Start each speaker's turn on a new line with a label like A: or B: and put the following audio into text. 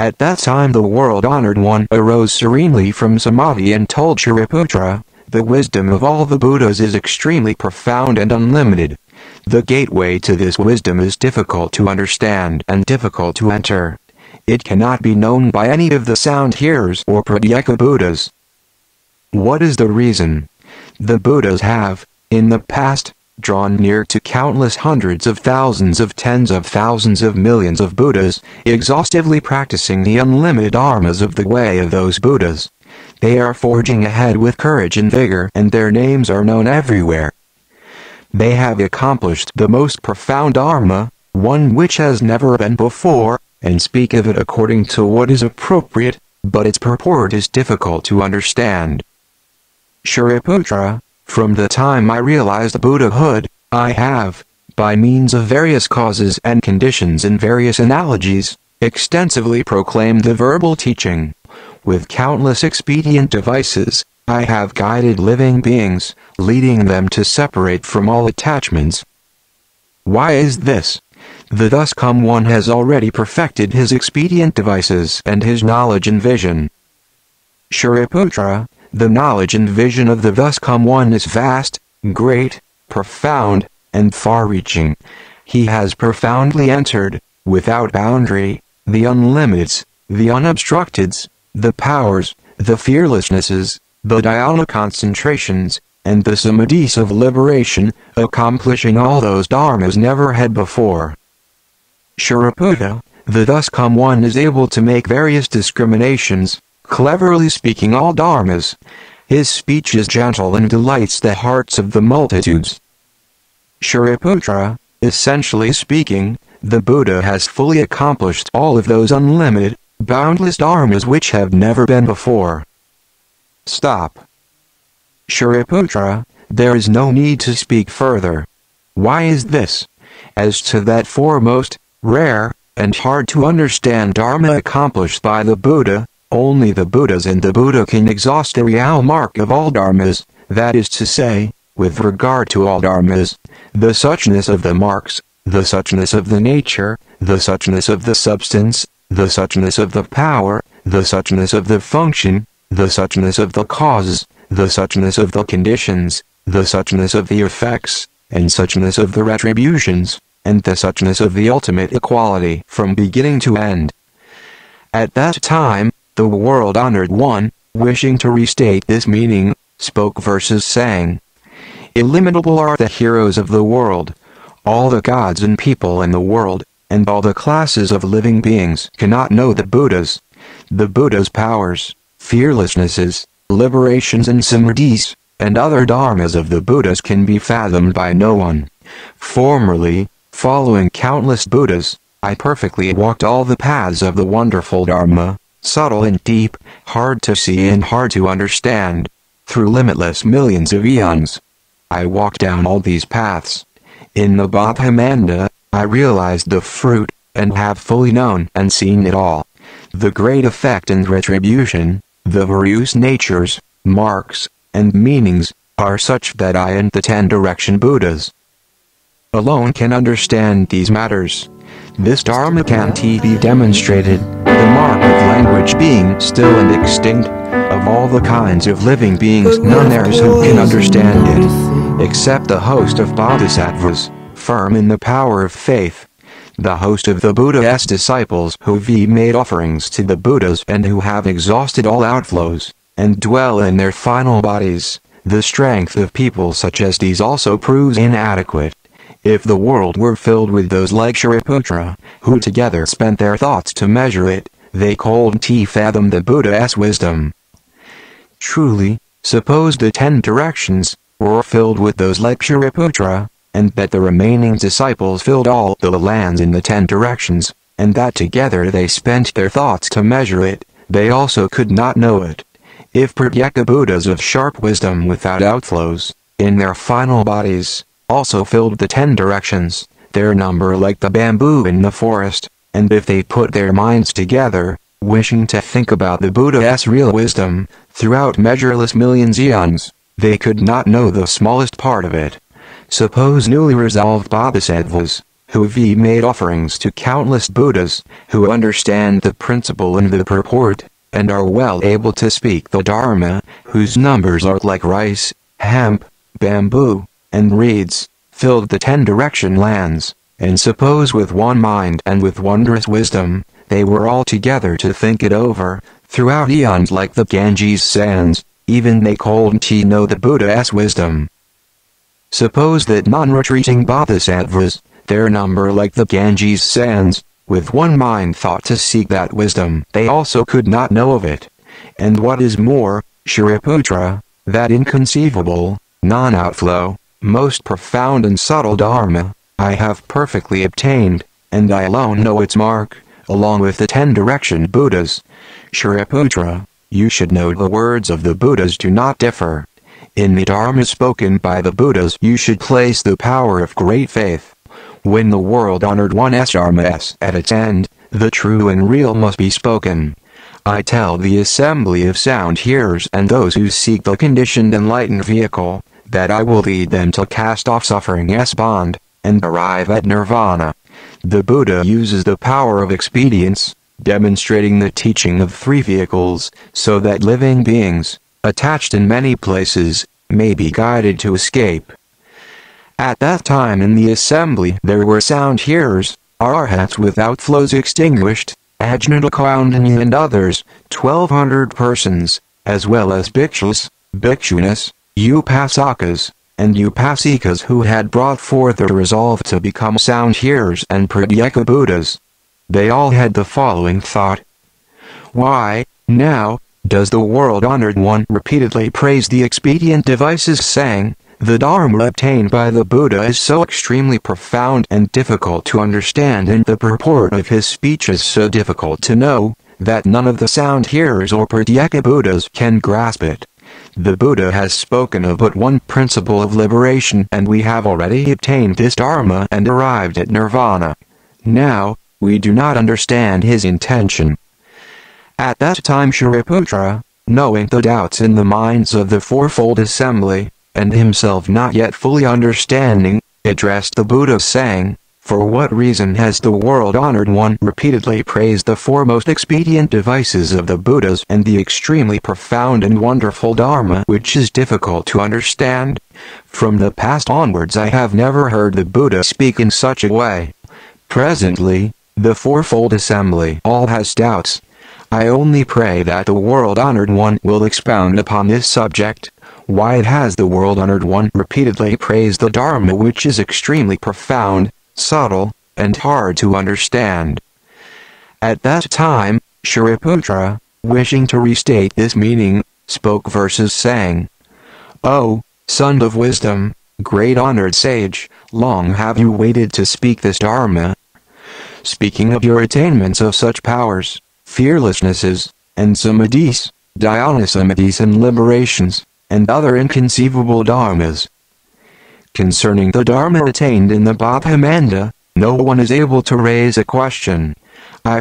A: At that time the world-honored one arose serenely from Samadhi and told Shariputra, "The wisdom of all the Buddhas is extremely profound and unlimited. The gateway to this wisdom is difficult to understand and difficult to enter. It cannot be known by any of the sound hearers or Pratyeka Buddhas. What is the reason? The Buddhas have, in the past, drawn near to countless hundreds of thousands of tens of thousands of millions of Buddhas, exhaustively practicing the unlimited dharmas of the way of those Buddhas. They are forging ahead with courage and vigor, and their names are known everywhere. They have accomplished the most profound dharma, one which has never been before, and speak of it according to what is appropriate, but its purport is difficult to understand. Shariputra, from the time I realized Buddhahood, I have, by means of various causes and conditions and various analogies, extensively proclaimed the verbal teaching. With countless expedient devices, I have guided living beings, leading them to separate from all attachments. Why is this? The thus come one has already perfected his expedient devices and his knowledge and vision. Shariputra, the knowledge and vision of the thus come one is vast, great, profound, and far-reaching. He has profoundly entered, without boundary, the unlimiteds, the unobstructeds, the powers, the fearlessnesses, the dhyana concentrations, and the samadhis of liberation, accomplishing all those dharmas never had before. Shariputra, the thus come one is able to make various discriminations, cleverly speaking all dharmas. His speech is gentle and delights the hearts of the multitudes. Shariputra, essentially speaking, the Buddha has fully accomplished all of those unlimited, boundless dharmas which have never been before. Stop. Shariputra, there is no need to speak further. Why is this? As to that foremost, rare, and hard to understand dharma accomplished by the Buddha, only the Buddhas and the Buddha can exhaust the real mark of all dharmas, that is to say, with regard to all dharmas, the suchness of the marks, the suchness of the nature, the suchness of the substance, the suchness of the power, the suchness of the function, the suchness of the causes, the suchness of the conditions, the suchness of the effects, and suchness of the retributions, and the suchness of the ultimate equality from beginning to end. At that time, the world-honored one, wishing to restate this meaning, spoke verses saying, "Illimitable are the heroes of the world. All the gods and people in the world, and all the classes of living beings cannot know the Buddhas. The Buddha's powers, fearlessnesses, liberations and samadhis, and other dharmas of the Buddhas can be fathomed by no one. Formerly, following countless Buddhas, I perfectly walked all the paths of the wonderful dharma, subtle and deep, hard to see and hard to understand, through limitless millions of eons. I walked down all these paths. In the Bodhimanda, I realized the fruit, and have fully known and seen it all. The great effect and retribution, the various natures, marks, and meanings, are such that I and the 10 direction Buddhas alone can understand these matters. This dharma can't be demonstrated, the mark of language being still and extinct. Of all the kinds of living beings none there is who can understand it, except the host of bodhisattvas, firm in the power of faith. The host of the Buddha's disciples who have made offerings to the Buddhas and who have exhausted all outflows, and dwell in their final bodies. The strength of people such as these also proves inadequate. If the world were filled with those like Shariputra, who together spent their thoughts to measure it, they couldn't fathom the Buddha's wisdom. Truly, suppose the 10 directions were filled with those like Shariputra, and that the remaining disciples filled all the lands in the 10 directions, and that together they spent their thoughts to measure it, they also could not know it. If Pratyeka Buddhas of sharp wisdom without outflows, in their final bodies, also filled the 10 directions, their number like the bamboo in the forest, and if they put their minds together, wishing to think about the Buddha's real wisdom, throughout measureless millions eons, they could not know the smallest part of it. Suppose newly resolved bodhisattvas, who've made offerings to countless Buddhas, who understand the principle and the purport, and are well able to speak the Dharma, whose numbers are like rice, hemp, bamboo, and reeds, filled the 10 direction lands, and suppose with one mind and with wondrous wisdom, they were all together to think it over, throughout eons like the Ganges sands, even they cold tea know the Buddha's wisdom. Suppose that non-retreating bodhisattvas, their number like the Ganges sands, with one mind thought to seek that wisdom, they also could not know of it. And what is more, Shariputra, that inconceivable, non-outflow, most profound and subtle Dharma, I have perfectly obtained, and I alone know its mark, along with the 10 direction Buddhas. Shariputra, you should know the words of the Buddhas do not differ. In the Dharma spoken by the Buddhas you should place the power of great faith. When the world-honored one's Dharma is at its end, the true and real must be spoken. I tell the assembly of sound hearers and those who seek the conditioned enlightened vehicle, that I will lead them to cast off suffering's bond, and arrive at nirvana. The Buddha uses the power of expedience, demonstrating the teaching of 3 vehicles, so that living beings, attached in many places, may be guided to escape. At that time in the assembly there were sound hearers, arhats without flows extinguished, Ajnanakaundani and others, 1,200 persons, as well as bhikshus, bhikshunis, upasakas, and upasikas who had brought forth a resolve to become sound hearers and pratyeka Buddhas. They all had the following thought. Why, now, does the world-honored one repeatedly praise the expedient devices saying, the Dharma obtained by the Buddha is so extremely profound and difficult to understand, and the purport of his speech is so difficult to know, that none of the sound hearers or pratyeka Buddhas can grasp it. The Buddha has spoken of but one principle of liberation, and we have already obtained this Dharma and arrived at nirvana. Now, we do not understand his intention. At that time Shariputra, knowing the doubts in the minds of the fourfold assembly, and himself not yet fully understanding, addressed the Buddha saying, for what reason has the world-honored one repeatedly praised the 4 most expedient devices of the Buddhas and the extremely profound and wonderful Dharma which is difficult to understand? From the past onwards I have never heard the Buddha speak in such a way. Presently, the fourfold assembly all has doubts. I only pray that the world-honored one will expound upon this subject. Why has the world-honored one repeatedly praised the Dharma which is extremely profound, subtle, and hard to understand? At that time, Shariputra, wishing to restate this meaning, spoke verses saying, O, son of wisdom, great honored sage, long have you waited to speak this Dharma. Speaking of your attainments of such powers, fearlessnesses, and samadhis, dhyana samadhis and liberations, and other inconceivable dharmas. Concerning the Dharma attained in the Bodhimanda, no one is able to raise a question. I